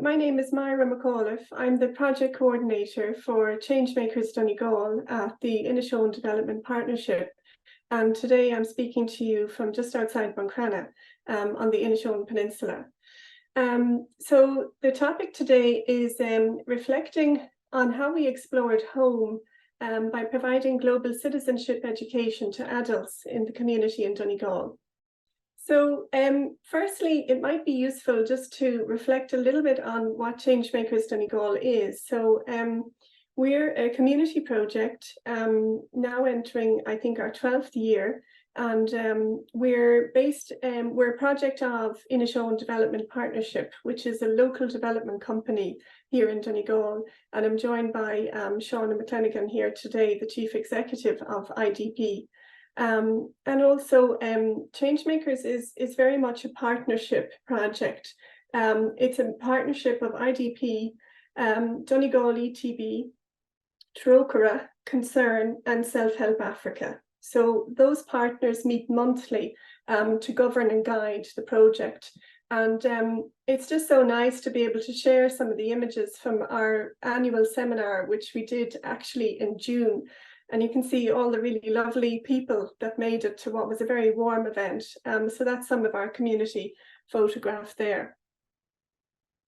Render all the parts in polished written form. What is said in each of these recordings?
my name is Myra McAuliffe. I'm the project coordinator for ChangeMakers Donegal at the Inishowen Development Partnership. And today I'm speaking to you from just outside Buncrana on the Inishowen Peninsula. So the topic today is reflecting on how we explored home by providing global citizenship education to adults in the community in Donegal. So firstly, it might be useful just to reflect a little bit on what ChangeMakers Donegal is. So we're a community project now entering, I think, our 12th year. And we're a project of Inishowen Development Partnership, which is a local development company here in Donegal. And I'm joined by Sean McLennigan here today, the Chief Executive of IDP. And also ChangeMakers is very much a partnership project. It's a partnership of IDP, Donegal ETB, Trócaire, Concern and Self-Help Africa. So those partners meet monthly to govern and guide the project. And it's just so nice to be able to share some of the images from our annual seminar, which we did actually in June. And you can see all the really lovely people that made it to what was a very warm event. So that's some of our community photograph there.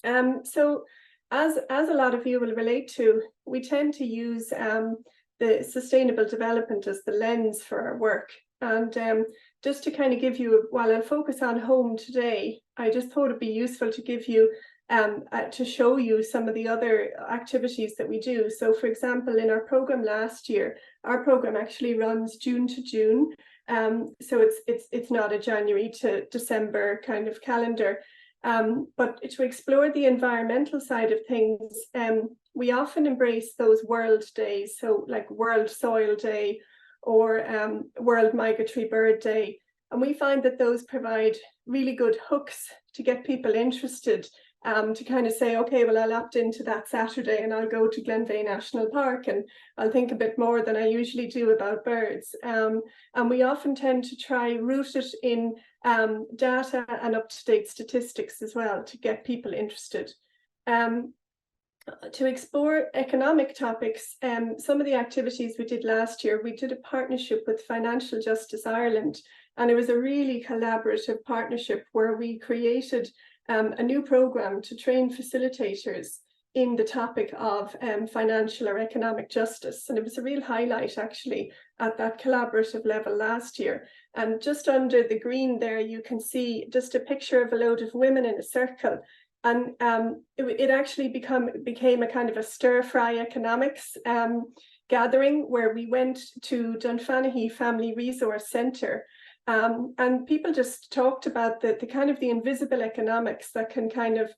So as a lot of you will relate to, we tend to use the sustainable development as the lens for our work. And just to kind of give you, while I'll focus on home today, I just thought it'd be useful to give you to show you some of the other activities that we do. So for example, in our program last year, our program actually runs June to June. So it's not a January to December kind of calendar. But to explore the environmental side of things, we often embrace those world days. So like World Soil Day or World Migratory Bird Day. And we find that those provide really good hooks to get people interested. To kind of say, okay, well, I'll opt into that Saturday and I'll go to Glenveigh National Park and I'll think a bit more than I usually do about birds. And we often tend to try root it in data and up-to-date statistics as well to get people interested. To explore economic topics, some of the activities we did last year, we did a partnership with Financial Justice Ireland, and it was a really collaborative partnership where we created a new program to train facilitators in the topic of financial or economic justice. And it was a real highlight actually at that collaborative level last year. And just under the green there, you can see just a picture of a load of women in a circle. And it actually became a kind of a stir-fry economics gathering where we went to Dunfanaghy Family Resource Centre. And people just talked about the kind of the invisible economics that can kind of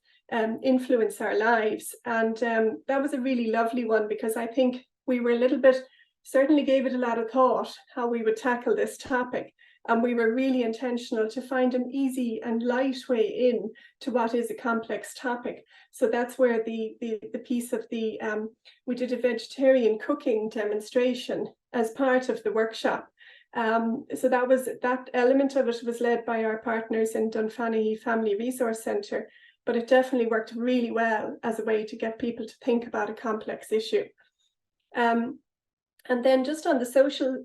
influence our lives. And that was a really lovely one because I think we were a little bit, certainly gave it a lot of thought how we would tackle this topic. And we were really intentional to find an easy and light way in to what is a complex topic. So that's where the piece of the, we did a vegetarian cooking demonstration as part of the workshop. So that element of it was led by our partners in Dunfanaghy Family Resource Centre, but it definitely worked really well as a way to get people to think about a complex issue. And then just on the social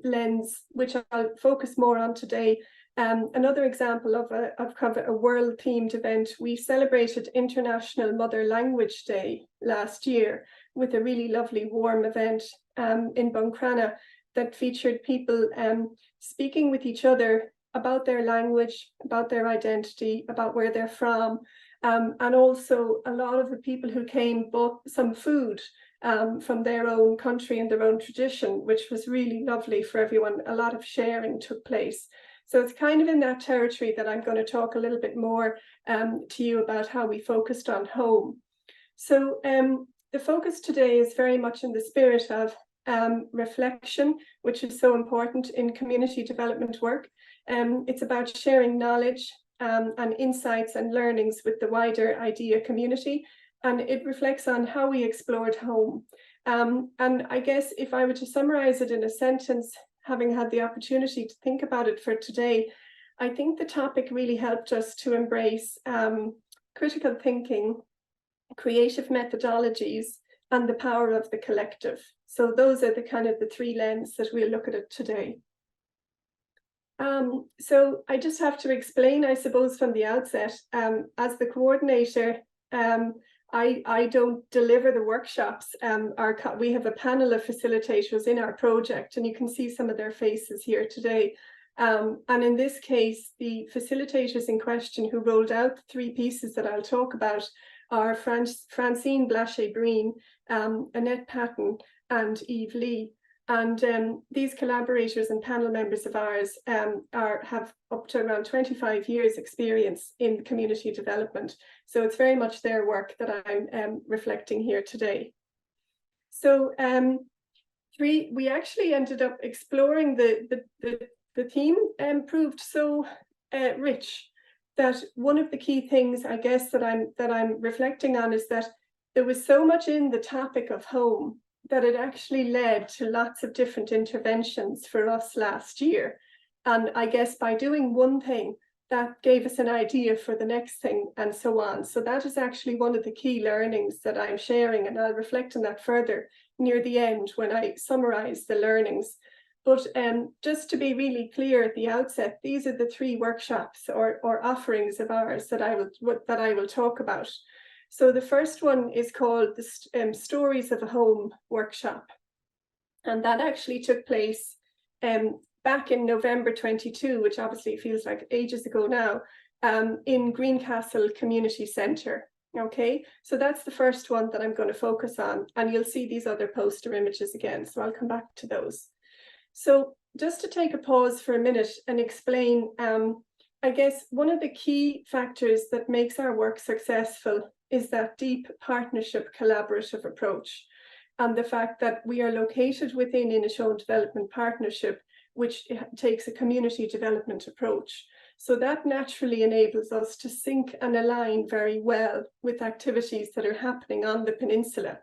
lens, which I'll focus more on today, another example of a world-themed event, we celebrated International Mother Language Day last year with a really lovely warm event in Buncrana that featured people speaking with each other about their language, about their identity, about where they're from, and also a lot of the people who came bought some food from their own country and their own tradition, which was really lovely for everyone. A lot of sharing took place. So it's kind of in that territory that I'm going to talk a little bit more to you about how we focused on home. So the focus today is very much in the spirit of reflection, which is so important in community development work. It's about sharing knowledge and insights and learnings with the wider IDEA community. And it reflects on how we explored home. And I guess if I were to summarize it in a sentence, having had the opportunity to think about it for today, I think the topic really helped us to embrace critical thinking, creative methodologies, and the power of the collective. So those are the kind of the three lenses that we'll look at it today. So I just have to explain, I suppose, from the outset, as the coordinator, I don't deliver the workshops. We have a panel of facilitators in our project, and you can see some of their faces here today. And in this case, the facilitators in question who rolled out the three pieces that I'll talk about are Francine Blaché-Breen, Annette Patton, and Eve Lee. And these collaborators and panel members of ours have up to around 25 years experience in community development. So it's very much their work that I'm reflecting here today. So we actually ended up exploring the theme proved so rich that one of the key things, I guess, that I'm reflecting on is that there was so much in the topic of home that it actually led to lots of different interventions for us last year. And I guess by doing one thing, that gave us an idea for the next thing and so on. So that is actually one of the key learnings that I'm sharing, and I'll reflect on that further near the end when I summarize the learnings. But just to be really clear at the outset, these are the three workshops or offerings of ours that I will talk about. So the first one is called the Stories of a Home workshop. And that actually took place back in November 22, which obviously feels like ages ago now, in Greencastle Community Centre. Okay, so that's the first one that I'm going to focus on. And you'll see these other poster images again, so I'll come back to those. So just to take a pause for a minute and explain, I guess one of the key factors that makes our work successful is that deep partnership collaborative approach, and the fact that we are located within Inishowen Development Partnership, which takes a community development approach. So that naturally enables us to sync and align very well with activities that are happening on the peninsula.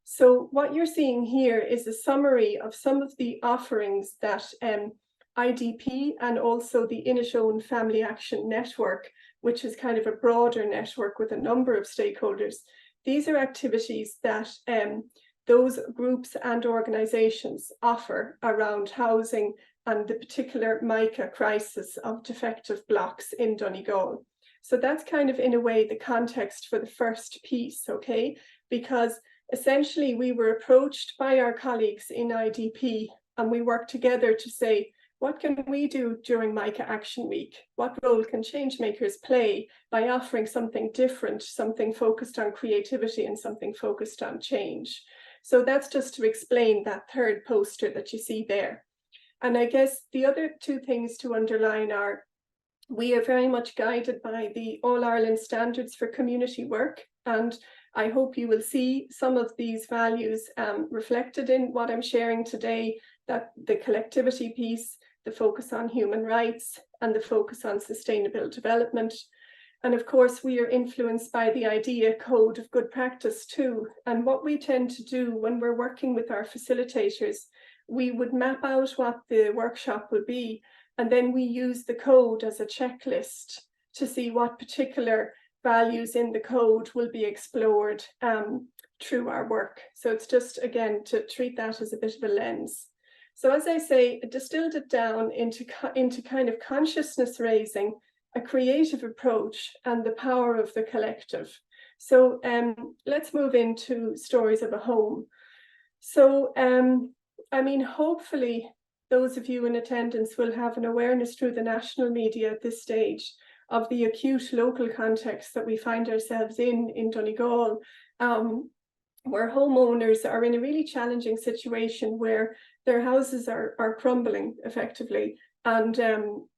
So what you're seeing here is a summary of some of the offerings that IDP and also the Inishowen Family Action Network, which is kind of a broader network with a number of stakeholders. These are activities that those groups and organizations offer around housing and the particular MICA crisis of defective blocks in Donegal. So that's kind of, in a way, the context for the first piece, okay? Because essentially we were approached by our colleagues in IDP, and we worked together to say, what can we do during MICA Action Week? What role can ChangeMakers play by offering something different, something focused on creativity and something focused on change? So that's just to explain that third poster that you see there. And I guess the other two things to underline are, we are very much guided by the All Ireland Standards for Community Work, and I hope you will see some of these values reflected in what I'm sharing today, that the collectivity piece, the focus on human rights, and the focus on sustainable development. And of course, we are influenced by the IDEA Code of Good Practice too. And what we tend to do when we're working with our facilitators, we would map out what the workshop would be, and then we use the code as a checklist to see what particular values in the code will be explored through our work. So it's just, again, to treat that as a bit of a lens. So as I say, I distilled it down into kind of consciousness raising, a creative approach, and the power of the collective. So let's move into Stories of a Home. So, I mean, hopefully those of you in attendance will have an awareness through the national media at this stage of the acute local context that we find ourselves in Donegal, where homeowners are in a really challenging situation where their houses are crumbling effectively. And,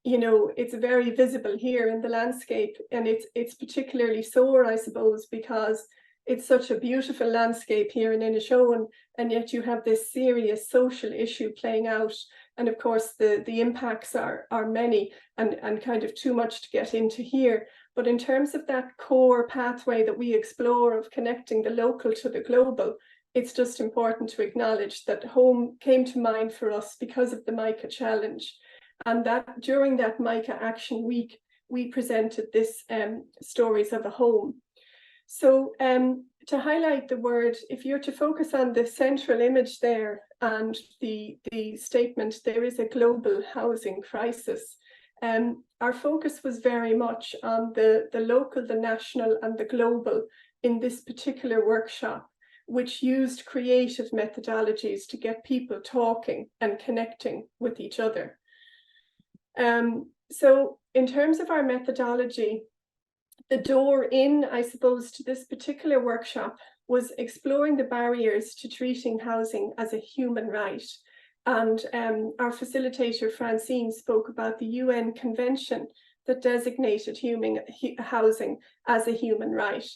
you know, it's very visible here in the landscape, and it's particularly sore, I suppose, because it's such a beautiful landscape here in Inishowen, and yet you have this serious social issue playing out. And of course, the impacts are many and kind of too much to get into here. But in terms of that core pathway that we explore of connecting the local to the global, it's just important to acknowledge that home came to mind for us because of the MICA challenge. And that during that MICA Action Week, we presented this Stories of a Home. So to highlight the word, if you're to focus on the central image there and the statement, there is a global housing crisis. Our focus was very much on the local, the national, and the global in this particular workshop, which used creative methodologies to get people talking and connecting with each other. So in terms of our methodology, the door in, I suppose, to this particular workshop was exploring the barriers to treating housing as a human right. And our facilitator, Francine, spoke about the UN Convention that designated housing as a human right.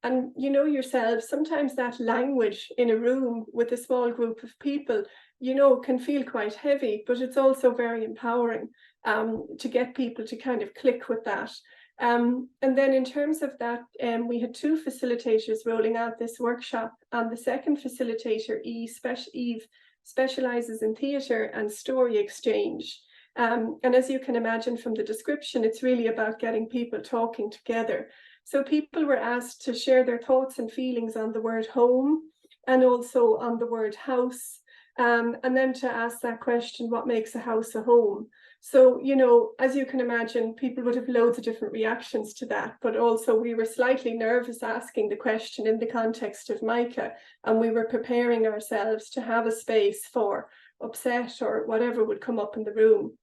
And you know yourselves, sometimes that language in a room with a small group of people, you know, can feel quite heavy, but it's also very empowering to get people to kind of click with that. And then in terms of that, we had two facilitators rolling out this workshop, and the second facilitator, Eve, specializes in theatre and story exchange. And as you can imagine from the description, it's really about getting people talking together. So people were asked to share their thoughts and feelings on the word home and also on the word house, and then to ask that question, what makes a house a home? So, you know, as you can imagine, people would have loads of different reactions to that, but also we were slightly nervous asking the question in the context of MICA, and we were preparing ourselves to have a space for upset or whatever would come up in the room.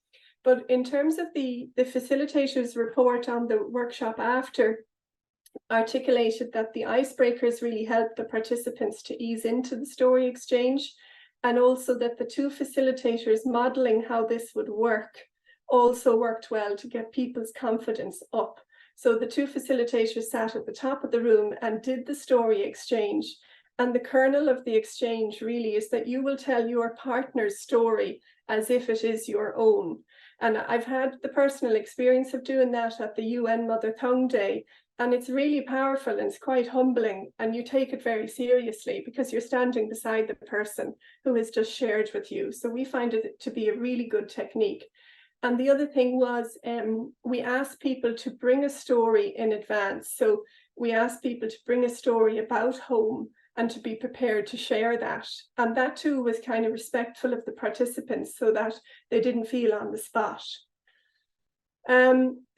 But in terms of the facilitator's report on the workshop after, articulated that the icebreakers really helped the participants to ease into the story exchange, and also that the two facilitators modeling how this would work also worked well to get people's confidence up. So the two facilitators sat at the top of the room and did the story exchange. And the kernel of the exchange really is that you will tell your partner's story as if it is your own. And I've had the personal experience of doing that at the UN Mother Tongue Day. And it's really powerful and it's quite humbling, and you take it very seriously because you're standing beside the person who has just shared with you. So we find it to be a really good technique. And the other thing was we asked people to bring a story in advance. So we asked people to bring a story about home and to be prepared to share that. And that too was kind of respectful of the participants so that they didn't feel on the spot.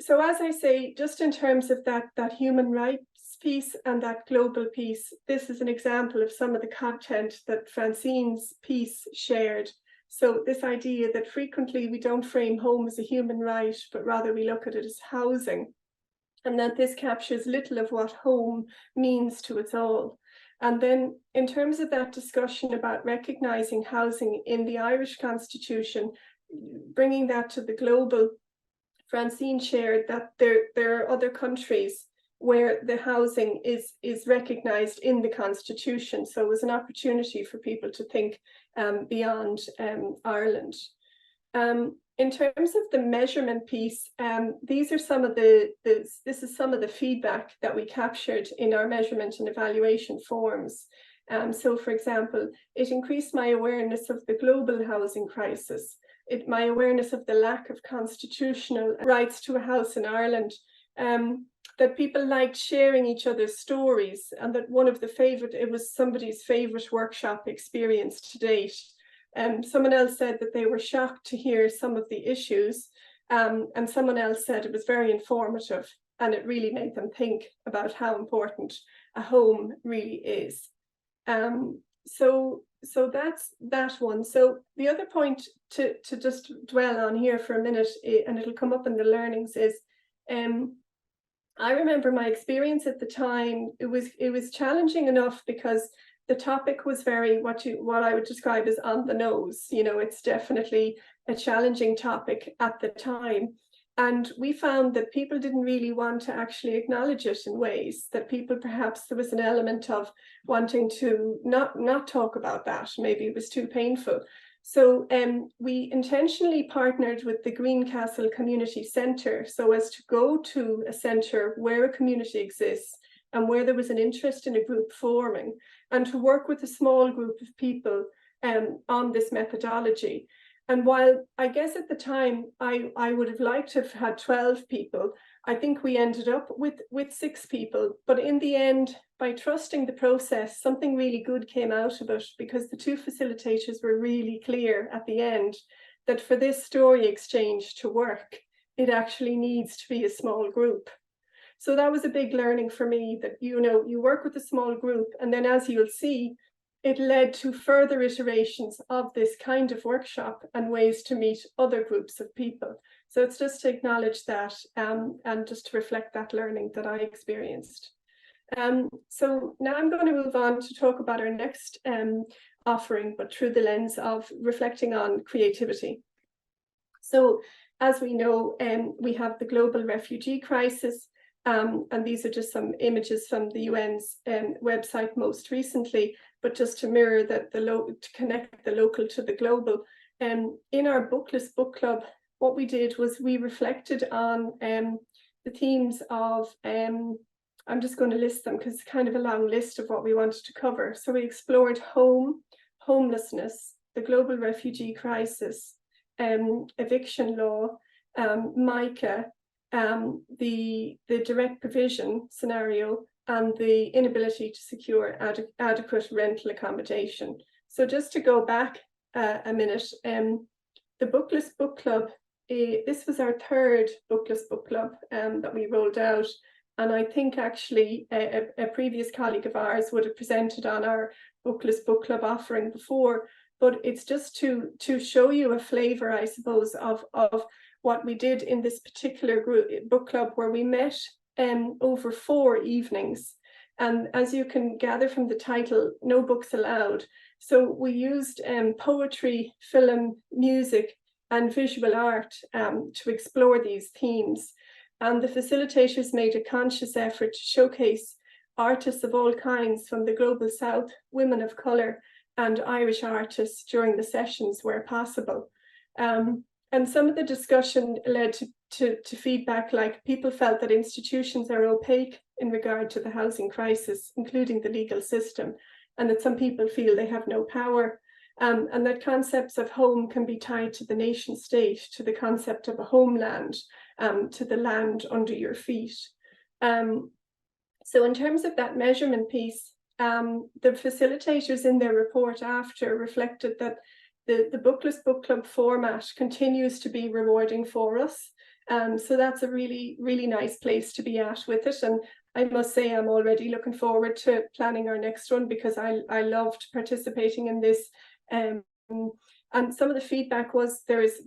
So as I say, just in terms of that human rights piece and that global piece, this is an example of some of the content that Francine's piece shared. So this idea that frequently we don't frame home as a human right, but rather we look at it as housing, and that this captures little of what home means to us all. And then in terms of that discussion about recognising housing in the Irish Constitution, bringing that to the global, Francine shared that there are other countries where the housing is recognised in the Constitution. So it was an opportunity for people to think beyond Ireland. In terms of the measurement piece, these are some of this is some of the feedback that we captured in our measurement and evaluation forms. So for example, it increased my awareness of the global housing crisis. My awareness of the lack of constitutional rights to a house in Ireland, that people liked sharing each other's stories, and that it was somebody's favorite workshop experience to date. Someone else said that they were shocked to hear some of the issues, and someone else said it was very informative and it really made them think about how important a home really is. So that's that one. So the other point to just dwell on here for a minute, and it'll come up in the learnings, is I remember my experience at the time. It was challenging enough because the topic was very what I would describe as on the nose. You know, it's definitely a challenging topic at the time. And we found that people didn't really want to actually acknowledge it in ways that people, perhaps there was an element of wanting to not talk about that. Maybe it was too painful. So we intentionally partnered with the Greencastle Community Centre so as to go to a centre where a community exists and where there was an interest in a group forming, and to work with a small group of people on this methodology. And while I guess at the time I would have liked to have had 12 people, I think we ended up with 6 people, but in the end, by trusting the process, something really good came out of it, because the 2 facilitators were really clear at the end that for this story exchange to work, it actually needs to be a small group. So that was a big learning for me, that, you know, you work with a small group, and then, as you'll see, it led to further iterations of this kind of workshop and ways to meet other groups of people. So it's just to acknowledge that and just to reflect that learning that I experienced. So now I'm going to move on to talk about our next offering, but through the lens of reflecting on creativity. So as we know, we have the global refugee crisis, and these are just some images from the UN's website most recently, but just to mirror that, to connect the local to the global. In our Bookless Book Club, what we did was we reflected on the themes of, I'm just going to list them because it's kind of a long list of what we wanted to cover. So we explored home, homelessness, the global refugee crisis, eviction law, MICA, the direct provision scenario, and the inability to secure adequate rental accommodation. So just to go back a minute, the Bookless Book Club, this was our 3rd Bookless Book Club that we rolled out. And I think actually a previous colleague of ours would have presented on our Bookless Book Club offering before, but it's just to show you a flavour, I suppose, of what we did in this particular book club, where we met over 4 evenings. And as you can gather from the title, No Books Allowed. So we used poetry, film, music, and visual art to explore these themes. And the facilitators made a conscious effort to showcase artists of all kinds from the Global South, women of colour, and Irish artists during the sessions where possible. And some of the discussion led to feedback like people felt that institutions are opaque in regard to the housing crisis, including the legal system, and that some people feel they have no power, and that concepts of home can be tied to the nation state, to the concept of a homeland, to the land under your feet. So in terms of that measurement piece, the facilitators in their report after reflected that the Bookless Book Club format continues to be rewarding for us. So that's a really, really nice place to be at with it. And I must say, I'm already looking forward to planning our next one, because I loved participating in this. And some of the feedback was there's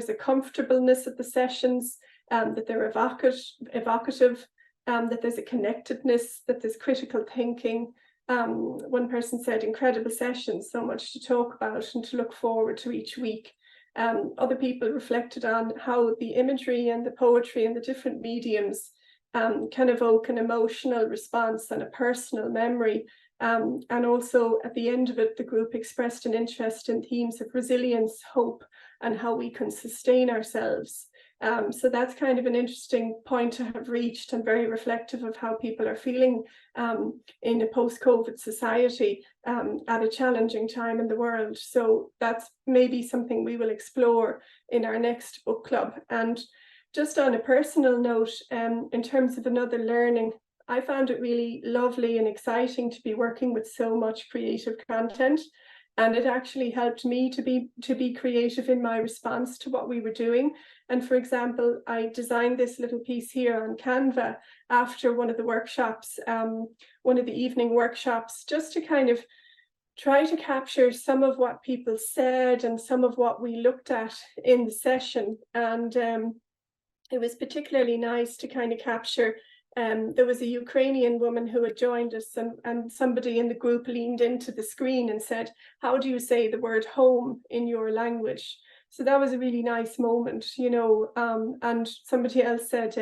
a comfortableness at the sessions, that they're evocative, that there's a connectedness, that there's critical thinking. One person said, incredible sessions, so much to talk about and to look forward to each week. Other people reflected on how the imagery and the poetry and the different mediums can evoke an emotional response and a personal memory. And also at the end of it, the group expressed an interest in themes of resilience, hope, and how we can sustain ourselves. So that's kind of an interesting point to have reached, and very reflective of how people are feeling in a post-COVID society at a challenging time in the world. So that's maybe something we will explore in our next book club. And just on a personal note, in terms of another learning, I found it really lovely and exciting to be working with so much creative content. And it actually helped me to be creative in my response to what we were doing. And for example, I designed this little piece here on Canva after one of the workshops, one of the evening workshops, just to kind of try to capture some of what people said and some of what we looked at in the session. And it was particularly nice to kind of capture. There was a Ukrainian woman who had joined us, and somebody in the group leaned into the screen and said, how do you say the word home in your language? So that was a really nice moment, you know, and somebody else said,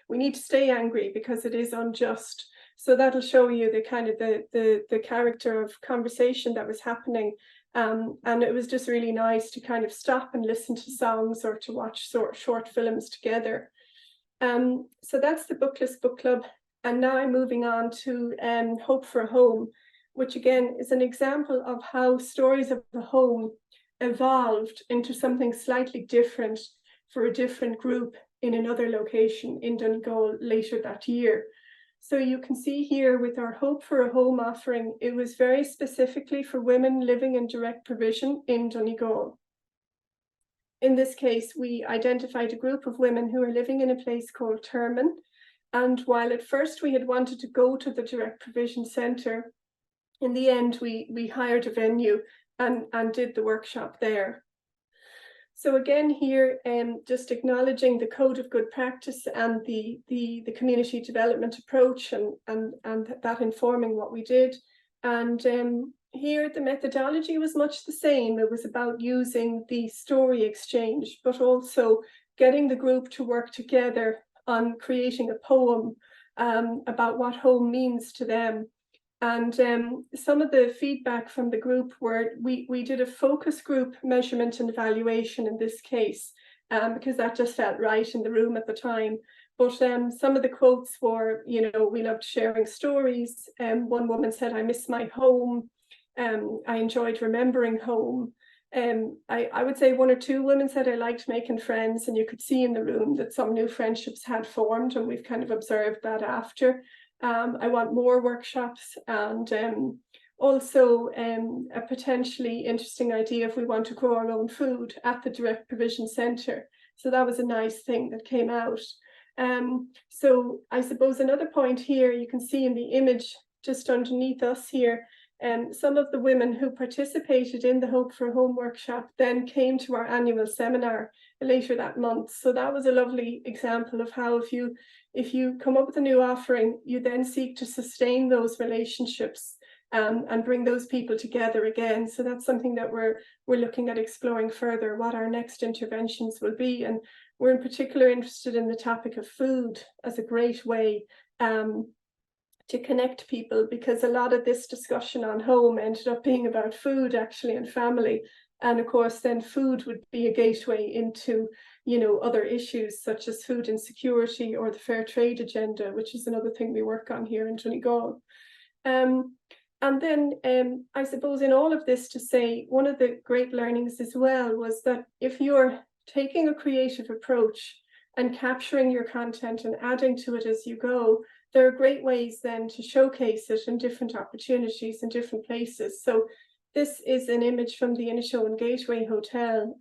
we need to stay angry because it is unjust. So that'll show you the kind of the character of conversation that was happening. And it was just really nice to kind of stop and listen to songs or to watch short films together. So that's the Bookless Book Club. And now I'm moving on to Hope for a Home, which again is an example of how stories of the home evolved into something slightly different for a different group in another location in Donegal later that year. So you can see here with our Hope for a Home offering, it was very specifically for women living in direct provision in Donegal. In this case, we identified a group of women who are living in a place called Terman. And while at first we had wanted to go to the direct provision centre, in the end, we hired a venue and did the workshop there. So again here, just acknowledging the code of good practice and the community development approach and that informing what we did. And here the methodology was much the same. It was about using the story exchange, but also getting the group to work together on creating a poem about what home means to them. And some of the feedback from the group were, we did a focus group measurement and evaluation in this case, because that just felt right in the room at the time. But some of the quotes were, you know, we loved sharing stories. One woman said, I miss my home. I enjoyed remembering home. I would say one or two women said I liked making friends, and you could see in the room that some new friendships had formed, and we've kind of observed that after. I want more workshops, and also a potentially interesting idea if we want to grow our own food at the direct provision centre. So that was a nice thing that came out. So I suppose another point here, you can see in the image just underneath us here, some of the women who participated in the Hope for Home workshop then came to our annual seminar later that month. So that was a lovely example of how if you come up with a new offering, you then seek to sustain those relationships and bring those people together again. So that's something that we're looking at exploring further, what our next interventions will be. And we're in particular interested in the topic of food as a great way to connect people, because a lot of this discussion on home ended up being about food actually and family. And of course, then food would be a gateway into, you know, other issues such as food insecurity or the fair trade agenda, which is another thing we work on here in Donegal. And then I suppose in all of this to say, one of the great learnings as well was that if you're taking a creative approach and capturing your content and adding to it as you go, there are great ways then to showcase it in different opportunities in different places. So this is an image from the Inishowen Gateway Hotel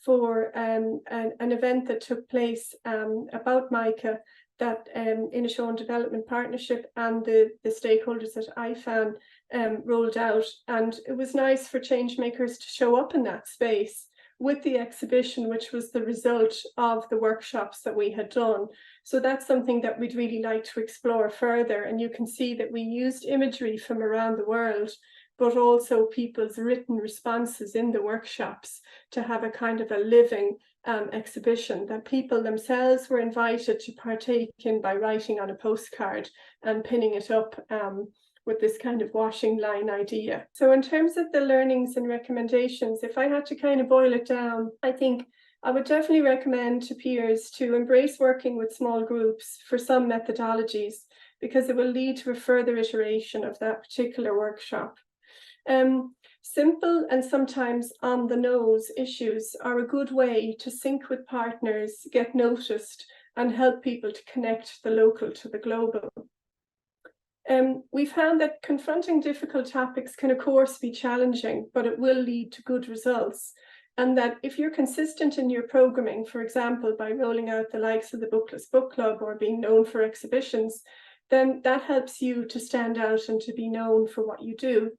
for an event that took place about MICA that Inishowen Development Partnership and the stakeholders at IFAN rolled out. And it was nice for ChangeMakers to show up in that space with the exhibition, which was the result of the workshops that we had done. So that's something that we'd really like to explore further. And you can see that we used imagery from around the world, but also people's written responses in the workshops to have a kind of a living exhibition that people themselves were invited to partake in by writing on a postcard and pinning it up with this kind of washing line idea. So in terms of the learnings and recommendations, if I had to kind of boil it down, I think I would definitely recommend to peers to embrace working with small groups for some methodologies, because it will lead to a further iteration of that particular workshop. Simple and sometimes on the nose issues are a good way to sync with partners, get noticed, and help people to connect the local to the global. We found that confronting difficult topics can of course be challenging, but it will lead to good results. And that if you're consistent in your programming, for example, by rolling out the likes of the Bookless Book Club or being known for exhibitions, then that helps you to stand out and to be known for what you do.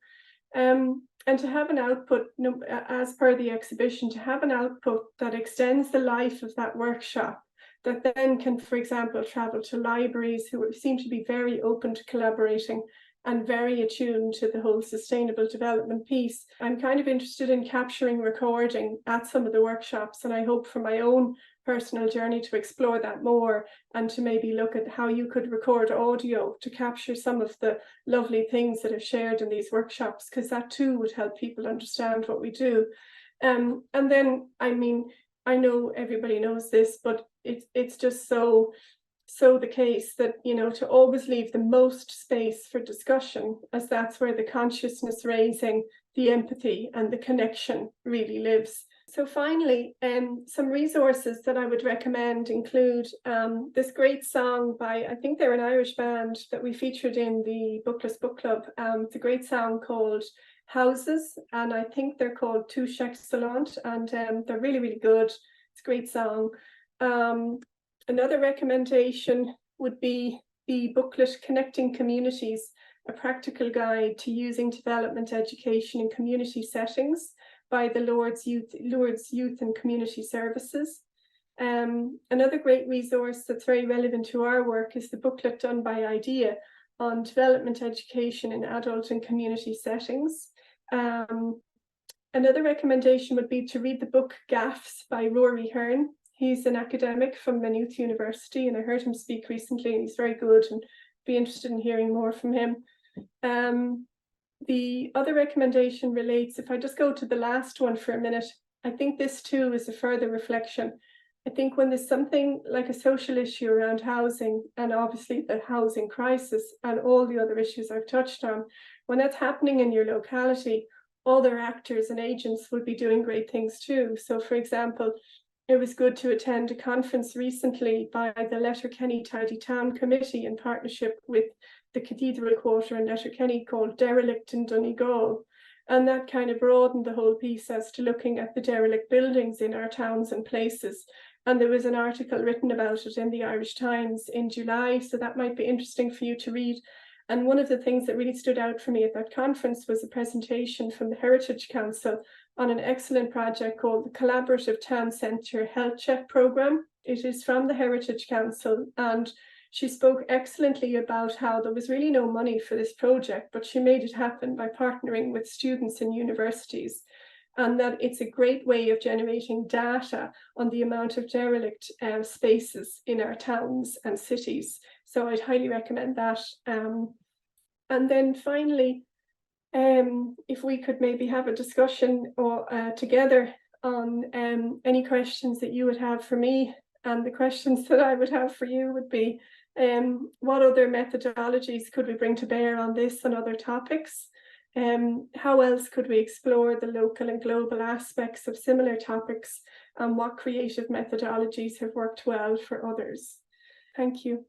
And to have an output, as per the exhibition, to have an output that extends the life of that workshop, that then can, for example, travel to libraries who seem to be very open to collaborating and very attuned to the whole sustainable development piece. I'm kind of interested in capturing recording at some of the workshops, and I hope for my own personal journey to explore that more and to maybe look at how you could record audio to capture some of the lovely things that are shared in these workshops, because that too would help people understand what we do. And then, I mean, I know everybody knows this, but it's just so the case that, you know, to always leave the most space for discussion, as that's where the consciousness raising, the empathy and the connection really lives. So finally, some resources that I would recommend include this great song by, I think they're an Irish band that we featured in the Bookless Book Club. It's a great song called Houses, and I think they're called Two Excellent, and they're really, really good. It's a great song. Another recommendation would be the booklet Connecting Communities, a practical guide to using development education in community settings by the Lourdes Youth and Community Services. Another great resource that's very relevant to our work is the booklet done by IDEA on development education in adult and community settings. Another recommendation would be to read the book Gaffs by Rory Hearn. He's an academic from Maynooth University, and I heard him speak recently, and he's very good, and be interested in hearing more from him. The other recommendation relates, if I just go to the last one for a minute, I think this too is a further reflection. I think when there's something like a social issue around housing, and obviously the housing crisis and all the other issues I've touched on, when that's happening in your locality, other actors and agents would be doing great things too. So for example, it was good to attend a conference recently by the Letterkenny Tidy Town Committee in partnership with the Cathedral Quarter in Letterkenny called Derelict in Donegal. And that kind of broadened the whole piece as to looking at the derelict buildings in our towns and places. And there was an article written about it in the Irish Times in July, so that might be interesting for you to read. And one of the things that really stood out for me at that conference was a presentation from the Heritage Council on an excellent project called the Collaborative Town Centre Health Check Programme. It is from the Heritage Council, and she spoke excellently about how there was really no money for this project, but she made it happen by partnering with students in universities, and that it's a great way of generating data on the amount of derelict spaces in our towns and cities. So I'd highly recommend that. And then finally, if we could maybe have a discussion together on any questions that you would have for me, and the questions that I would have for you would be, what other methodologies could we bring to bear on this and other topics? How else could we explore the local and global aspects of similar topics, and what creative methodologies have worked well for others? Thank you.